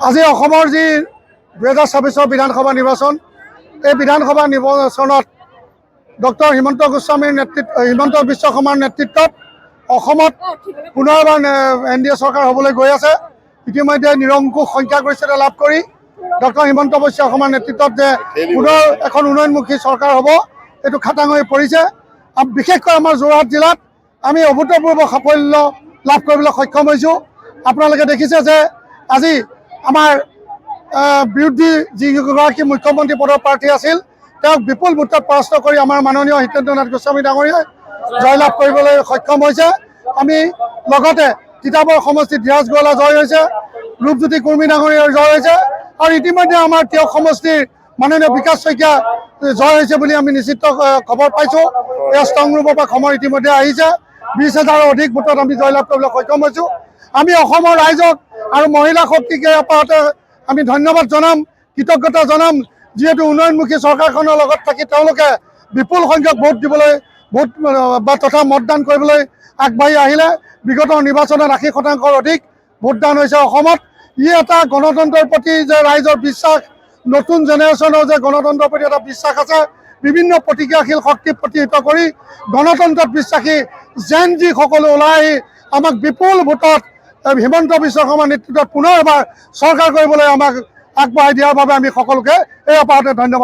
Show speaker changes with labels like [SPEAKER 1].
[SPEAKER 1] আজি অসমৰ যি 2026 বিধানসভা নিৰ্বাচন, এই বিধানসভা নিৰ্বাচনত ডক্টৰ হিমন্ত বিশ্ব শৰ্মাৰ নেতৃত্বত অসমত পুনৰবাৰ NDA চৰকাৰ হ'বলৈ গৈ আছে। ইতিমধ্যে নিৰংকুশ সংখ্যাগৰিষ্ঠতা লাভ কৰি ডক্টৰ হিমন্ত বিশ্ব শৰ্মাৰ নেতৃত্বত যে পুনৰ এখন উন্নয়নমুখী চৰকাৰ হ'ব, এইটো খাটাং হৈ পৰিছে। বিশেষকৈ আমাৰ যোৰহাট জিলাত আমি অভূতপূৰ্ব সাফল্য লাভ কৰিবলৈ সক্ষম হৈছোঁ। আপোনালোকে দেখিছে যে আজি আমাৰ বিৰোধী যিগৰাকী মুখ্যমন্ত্ৰী পদৰ প্ৰাৰ্থী আছিল, তেওঁক বিপুল ভোটত পৰাস্ত কৰি আমাৰ মাননীয় হিতেন্দ্ৰ নাথ গোস্বামী ডাঙৰীয়াই জয়লাভ কৰিবলৈ সক্ষম হৈছে। আমি লগতে তিতাবৰ সমষ্টিত ধীৰাজ গোৱালা জয় হৈছে, ৰূপজ্যোতি কুৰ্মী ডাঙৰীয়াৰ জয় হৈছে, আৰু ইতিমধ্যে আমাৰ তিয়ক সমষ্টিৰ মাননীয় বিকাশ শইকীয়া জয় হৈছে বুলি আমি নিশ্চিত খবৰ পাইছোঁ। এয়া ষ্ট্ৰং ৰুমৰ পৰা খবৰ ইতিমধ্যে আহিছে। 20,000ৰো অধিক ভোটত আমি জয়লাভ কৰিবলৈ সক্ষম হৈছোঁ। আমি অসমৰ ৰাইজক আৰু মহিলা শক্তিক আপাততে আমি ধন্যবাদ জনাম, কৃতজ্ঞতা জনাম, যিহেতু উন্নয়নমুখী চৰকাৰখনৰ লগত থাকি তেওঁলোকে বিপুল সংখ্যক ভোট দিবলৈ তথা মতদান কৰিবলৈ আগবাঢ়ি আহিলে। বিগত নিৰ্বাচনত 80% অধিক ভোটদান হৈছে অসমত। ই এটা গণতন্ত্ৰৰ প্ৰতি যে ৰাইজৰ বিশ্বাস, নতুন জেনেৰেশ্যনৰ যে গণতন্ত্ৰৰ প্ৰতি এটা বিশ্বাস আছে, বিভিন্ন প্ৰতিক্ৰিয়াশীল শক্তি প্ৰতিহত কৰি গণতন্ত্ৰত বিশ্বাসী জেন জি সকলো ওলাই আহি আমাক বিপুল ভোটত হিমন্ত বিশ্ব শৰ্মাৰ নেতৃত্বত পুনৰ এবাৰ চৰকাৰ কৰিবলৈ আমাক আগবঢ়াই দিয়াৰ বাবে আমি সকলোকে এই আপাততে ধন্যবাদ।